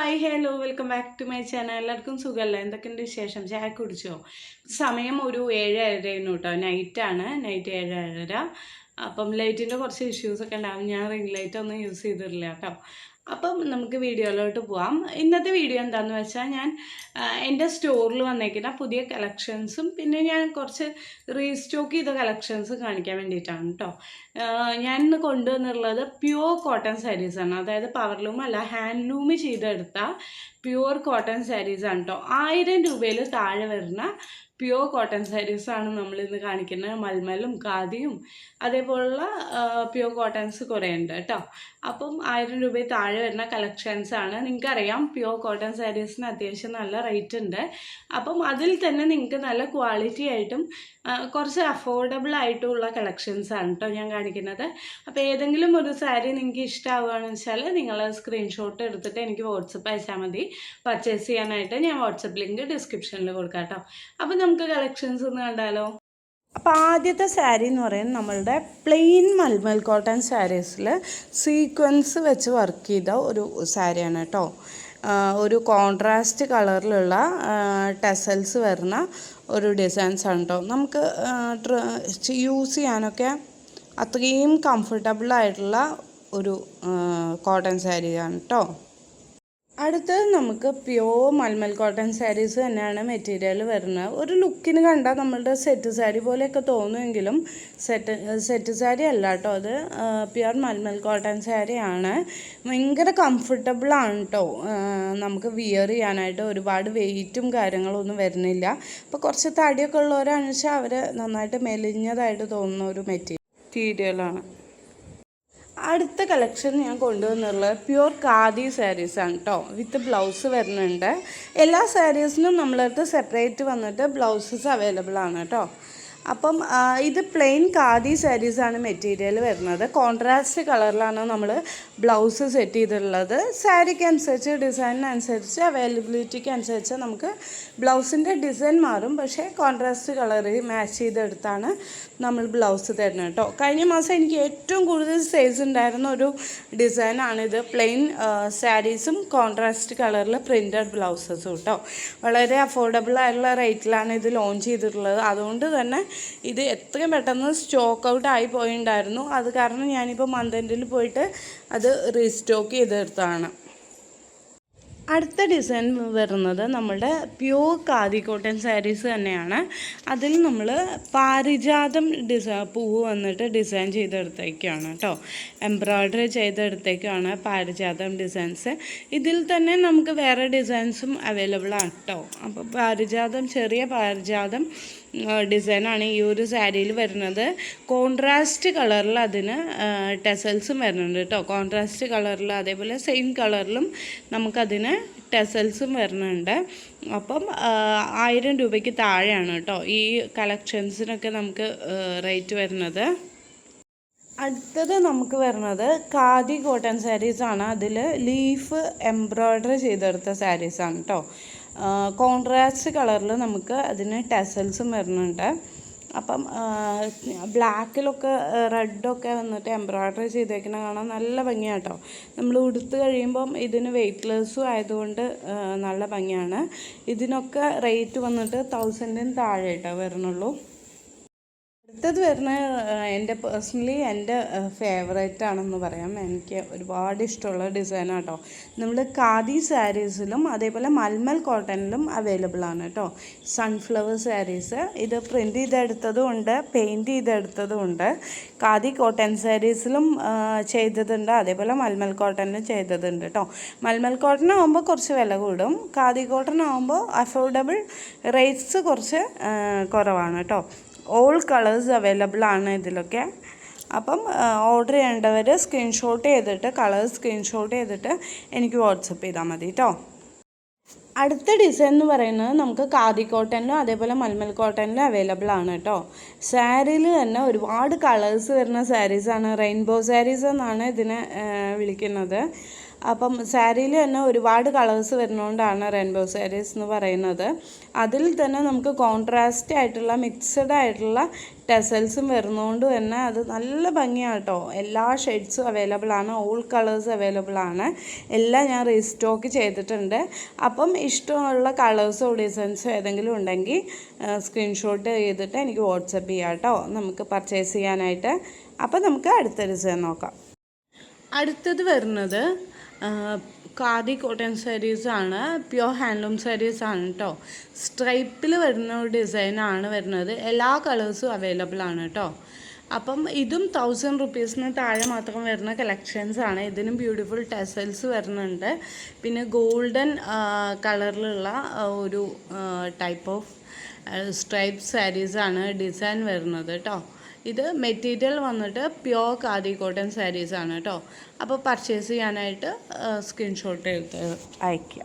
Hi hello welcome back to my channel. എല്ലാവർക്കും സുഖമല്ല? എന്തൊക്കെയുണ്ട് വിശേഷം? ചായ കുടിച്ചോ? സമയം ഒരു 7:30 കേട്ടോ. നൈറ്റാണ്, നൈറ്റ് 7:30. അപ്പം ലൈറ്റിൻ്റെ കുറച്ച് ഇഷ്യൂസൊക്കെ ഉണ്ടാവും. ഞാൻ റിംഗ് ലൈറ്റ് ഒന്നും യൂസ് ചെയ്തിട്ടില്ല കേട്ടോ. അപ്പം നമുക്ക് വീഡിയോയിലോട്ട് പോവാം. ഇന്നത്തെ വീഡിയോ എന്താണെന്ന് വെച്ചാൽ ഞാൻ എൻ്റെ സ്റ്റോറിൽ വന്നേക്കുന്ന പുതിയ കളക്ഷൻസും പിന്നെ ഞാൻ കുറച്ച് റീസ്റ്റോക്ക് ചെയ്ത കളക്ഷൻസും കാണിക്കാൻ വേണ്ടിയിട്ടാണ് കേട്ടോ. ഞാൻ ഇന്ന് കൊണ്ടുവന്നിട്ടുള്ളത് പ്യുവർ കോട്ടൺ സാരീസാണ്. അതായത് പവർലൂം അല്ല, ഹാൻഡ്ലൂം ചെയ്തെടുത്ത പ്യുവർ കോട്ടൺ സാരീസാണ് കേട്ടോ. 1000 രൂപയിൽ താഴെ വരുന്ന പ്യുവർ കോട്ടൺ സാരീസാണ് നമ്മളിന്ന് കാണിക്കുന്നത്. മൽമലും ഖാദിയും അതേപോലുള്ള പ്യുവർ കോട്ടൺസ് കുറേ ഉണ്ട് കേട്ടോ. അപ്പം 1000 രൂപയിൽ താഴെ വരുന്ന കളക്ഷൻസാണ്. നിങ്ങൾക്കറിയാം പ്യുവർ കോട്ടൺ സാരീസിന് അത്യാവശ്യം നല്ല റേറ്റ് ഉണ്ട്. അപ്പം അതിൽ തന്നെ നിങ്ങൾക്ക് നല്ല ക്വാളിറ്റി ആയിട്ടും കുറച്ച് അഫോർഡബിൾ ആയിട്ടുള്ള കളക്ഷൻസാണ് കേട്ടോ ഞാൻ കാണിക്കുന്നത്. അപ്പോൾ ഏതെങ്കിലും ഒരു സാരി നിങ്ങൾക്ക് ഇഷ്ടമാവുകയാണെന്ന് വെച്ചാൽ നിങ്ങൾ സ്ക്രീൻഷോട്ട് എടുത്തിട്ട് എനിക്ക് വാട്സപ്പ് അയച്ചാൽ മതി. പർച്ചേസ് ചെയ്യാനായിട്ട് ഞാൻ വാട്സപ്പ് ലിങ്ക് ഡിസ്ക്രിപ്ഷനിൽ കൊടുക്കാം കേട്ടോ. അപ്പോൾ നമുക്ക് കളക്ഷൻസ് ഒന്ന് കണ്ടാലോ. അപ്പോൾ ആദ്യത്തെ സാരി എന്ന് പറയുന്നത് നമ്മളുടെ പ്ലെയിൻ മൽമൽ കോട്ടൺ സാരീസിൽ സീക്വൻസ് വെച്ച് വർക്ക് ചെയ്ത ഒരു സാരിയാണ് കേട്ടോ. ഒരു കോൺട്രാസ്റ്റ് കളറിലുള്ള ടെസൽസ് വരുന്ന ഒരു ഡിസൈൻസാണ് കേട്ടോ. നമുക്ക് യൂസ് ചെയ്യാനൊക്കെ അത്രയും കംഫർട്ടബിളായിട്ടുള്ള ഒരു കോട്ടൺ സാരിയാണ് കേട്ടോ. അടുത്തത് നമുക്ക് പ്യുവർ മൽമൽ കോട്ടൺ സാരീസ് തന്നെയാണ് മെറ്റീരിയൽ വരുന്നത്. ഒരു ലുക്കിന് കണ്ടാൽ നമ്മളുടെ സെറ്റ് സാരി പോലെയൊക്കെ തോന്നുമെങ്കിലും സെറ്റ് സാരി അല്ല കേട്ടോ. അത് പ്യുവർ മൽമൽ കോട്ടൺ സാരിയാണ്. ഭയങ്കര കംഫർട്ടബിളാണ് കേട്ടോ. നമുക്ക് വിയർ ചെയ്യാനായിട്ട് ഒരുപാട് വെയിറ്റും കാര്യങ്ങളൊന്നും വരുന്നില്ല. അപ്പോൾ കുറച്ച് തടിയൊക്കെ ഉള്ളവരാണെന്ന് വെച്ചാൽ അവർ നന്നായിട്ട് മെലിഞ്ഞതായിട്ട് തോന്നുന്ന ഒരു മെറ്റീരിയലാണ്. അടുത്ത കളക്ഷൻ ഞാൻ കൊണ്ടുവന്നുള്ളത് പ്യുവർ ഖാദി സാരീസാണ് കേട്ടോ. വിത്ത് ബ്ലൗസ് വരുന്നുണ്ട്. എല്ലാ സാരീസിനും നമ്മളടുത്ത് സെപ്പറേറ്റ് വന്നിട്ട് ബ്ലൗസസ് അവൈലബിൾ ആണ് കേട്ടോ. അപ്പം ഇത് പ്ലെയിൻ ഖാദി സാരീസാണ് മെറ്റീരിയൽ വരുന്നത്. കോൺട്രാസ്റ്റ് കളറിലാണ് നമ്മൾ ബ്ലൗസ് സെറ്റ് ചെയ്തിട്ടുള്ളത്. സാരിക്ക് അനുസരിച്ച് ഡിസൈനിനനുസരിച്ച് അവൈലബിലിറ്റിക്ക് അനുസരിച്ച് നമുക്ക് ബ്ലൗസിൻ്റെ ഡിസൈൻ മാറും. പക്ഷേ കോൺട്രാസ്റ്റ് കളറിൽ മാച്ച് ചെയ്തെടുത്താണ് നമ്മൾ ബ്ലൗസ് തരുന്നത് കേട്ടോ. കഴിഞ്ഞ മാസം എനിക്ക് ഏറ്റവും കൂടുതൽ സെയിൽസ് ഉണ്ടായിരുന്ന ഒരു ഡിസൈനാണിത്. പ്ലെയിൻ സാരീസും കോൺട്രാസ്റ്റ് കളറിൽ പ്രിൻറ്റഡ് ബ്ലൗസസും കേട്ടോ. വളരെ അഫോർഡബിൾ ആയിട്ടുള്ള റേറ്റിലാണ് ഇത് ലോഞ്ച് ചെയ്തിട്ടുള്ളത്. അതുകൊണ്ട് തന്നെ ഇത് എത്രയും പെട്ടെന്ന് സ്റ്റോക്ക് ഔട്ട് ആയി പോയിട്ടുണ്ടായിരുന്നു. അത് കാരണം ഞാനിപ്പോൾ മന്ത് എൻഡിൽ പോയിട്ട് അത് റീസ്റ്റോക്ക് ചെയ്തെടുത്തതാണ്. അടുത്ത ഡിസൈൻ വരുന്നത് നമ്മളുടെ പ്യുവർ ഖാദി കോട്ടൺ സാരീസ് തന്നെയാണ്. അതിൽ നമ്മൾ പാരിജാതം പൂവ് വന്നിട്ട് ഡിസൈൻ ചെയ്തെടുത്തേക്കാണ് കേട്ടോ. എംബ്രോയ്ഡറി ചെയ്തെടുത്തേക്കാണ് പാരിജാതം ഡിസൈൻസ്. ഇതിൽ തന്നെ നമുക്ക് വേറെ ഡിസൈൻസും അവൈലബിൾ ആണ് കേട്ടോ. അപ്പോൾ പാരിജാതം, ചെറിയ പാരിജാതം ഡിസൈനാണ് ഈ ഒരു സാരിയിൽ വരുന്നത്. കോൺട്രാസ്റ്റ് കളറിൽ അതിന് ടെസൽസും വരുന്നുണ്ട് കേട്ടോ. കോൺട്രാസ്റ്റ് കളറിൽ അതേപോലെ സെയിം കളറിലും നമുക്കതിന് ടെസൽസും വരുന്നുണ്ട്. അപ്പം 1000 രൂപയ്ക്ക് താഴെയാണ് കേട്ടോ ഈ കളക്ഷൻസിനൊക്കെ നമുക്ക് റേറ്റ് വരുന്നത്. അടുത്തത് നമുക്ക് വരുന്നത് ഖാദി കോട്ടൺ സാരീസാണ്. അതിൽ ലീഫ് എംബ്രോയ്ഡറി ചെയ്തെടുത്ത സാരീസാണ് കേട്ടോ. കോൺട്രാസ്റ്റ് കളറിൽ നമുക്ക് അതിന് ടെസൽസും വരുന്നുണ്ട്. അപ്പം ബ്ലാക്കിലൊക്കെ റെഡൊക്കെ വന്നിട്ട് എംബ്രോയ്ഡറി ചെയ്തേക്കുന്ന കാണാൻ നല്ല ഭംഗിയാണ് കേട്ടോ. നമ്മൾ ഉടുത്ത് കഴിയുമ്പം ഇതിന് വെയ്റ്റ്ലെസ്സും ആയതുകൊണ്ട് നല്ല ഭംഗിയാണ്. ഇതിനൊക്കെ റേറ്റ് വന്നിട്ട് 1000-ന് താഴെ കേട്ടോ വരുന്നുള്ളൂ. അടുത്തത് വരുന്ന എൻ്റെ ഫേവറേറ്റ് ആണെന്ന് പറയാം. എനിക്ക് ഒരുപാട് ഇഷ്ടമുള്ള ഡിസൈനാണ് കേട്ടോ. നമ്മൾ ഖാദി സാരീസിലും അതേപോലെ മൽമൽ കോട്ടണിലും അവൈലബിൾ ആണ് കേട്ടോ. സൺഫ്ലവർ സാരീസ് ഇത് പ്രിൻറ്റ് ചെയ്തെടുത്തതും ഉണ്ട്, പെയിൻറ്റ് ചെയ്തെടുത്തതും ഉണ്ട്. ഖാദി കോട്ടൺ സാരീസിലും ചെയ്തതുണ്ട്, അതേപോലെ മൽമൽ കോട്ടണിലും ചെയ്തതുണ്ട് കേട്ടോ. മൽമൽ കോട്ടൺ ആകുമ്പോൾ കുറച്ച് വില കൂടും. ഖാദി കോട്ടൺ ആകുമ്പോൾ അഫോർഡബിൾ റേറ്റ്സ് കുറച്ച് കുറവാണ് കേട്ടോ. ഓൾ കളേഴ്സ് അവൈലബിൾ ആണ് ഇതിലൊക്കെ. അപ്പം ഓർഡർ ചെയ്യേണ്ടവർ സ്ക്രീൻഷോട്ട് ചെയ്തിട്ട് കളേഴ്സ് സ്ക്രീൻഷോട്ട് ചെയ്തിട്ട് എനിക്ക് വാട്സപ്പ് ചെയ്താൽ മതി കേട്ടോ. അടുത്ത ഡിസൈൻ എന്ന് പറയുന്നത് നമുക്ക് ഖാദി കോട്ടണിലും അതേപോലെ മൽമൽ കോട്ടണിലും അവൈലബിൾ ആണ് കേട്ടോ. സാരിയിൽ തന്നെ ഒരുപാട് കളേഴ്സ് വരുന്ന സാരീസാണ്. റെയിൻബോ സാരീസ് എന്നാണ് ഇതിനെ വിളിക്കുന്നത്. അപ്പം സാരിയിൽ തന്നെ ഒരുപാട് കളേഴ്സ് വരുന്നതുകൊണ്ടാണ് റെയിൻബോ സാരീസ് എന്ന് പറയുന്നത്. അതിൽ തന്നെ നമുക്ക് കോൺട്രാസ്റ്റ് ആയിട്ടുള്ള മിക്സഡ് ആയിട്ടുള്ള ടെസൽസും വരുന്നതുകൊണ്ട് തന്നെ അത് നല്ല ഭംഗിയാണ് കേട്ടോ. എല്ലാ ഷെയ്ഡ്സും അവൈലബിൾ ആണ്, ഓൾ കളേഴ്സ് അവൈലബിൾ ആണ്. എല്ലാം ഞാൻ റീസ്റ്റോക്ക് ചെയ്തിട്ടുണ്ട്. അപ്പം ഇഷ്ടമുള്ള കളേഴ്സോ ഡിസൈൻസോ ഏതെങ്കിലും ഉണ്ടെങ്കിൽ സ്ക്രീൻഷോട്ട് ചെയ്തിട്ട് എനിക്ക് വാട്സപ്പ് ചെയ്യാം കേട്ടോ, നമുക്ക് പർച്ചേസ് ചെയ്യാനായിട്ട്. അപ്പോൾ നമുക്ക് അടുത്ത ഡിസൈൻ നോക്കാം. അടുത്തത് വരുന്നത് ഖാദി കോട്ടൺ സാരീസാണ്, പ്യുവർ ഹാൻഡ്ലൂം സാരീസാണ് കേട്ടോ. സ്ട്രൈപ്പിൽ വരുന്ന ഒരു ഡിസൈനാണ് വരുന്നത്. എല്ലാ കളേഴ്സും അവൈലബിൾ ആണ് കേട്ടോ. അപ്പം ഇതും 1000 റുപ്പീസിന് താഴെ മാത്രം വരുന്ന കളക്ഷൻസാണ്. ഇതിനും ബ്യൂട്ടിഫുൾ ടെസൽസ് വരുന്നുണ്ട്. പിന്നെ ഗോൾഡൻ കളറിലുള്ള ഒരു ടൈപ്പ് ഓഫ് സ്ട്രൈപ്പ് സാരീസാണ് ഡിസൈൻ വരുന്നത് കേട്ടോ. ഇത് മെറ്റീരിയൽ വന്നിട്ട് പ്യുവർ ഖാദി കോട്ടൺ സാരീസാണ് കേട്ടോ. അപ്പോൾ പർച്ചേസ് ചെയ്യാനായിട്ട് സ്ക്രീൻഷോട്ട് എടുത്ത് അയയ്ക്കുക.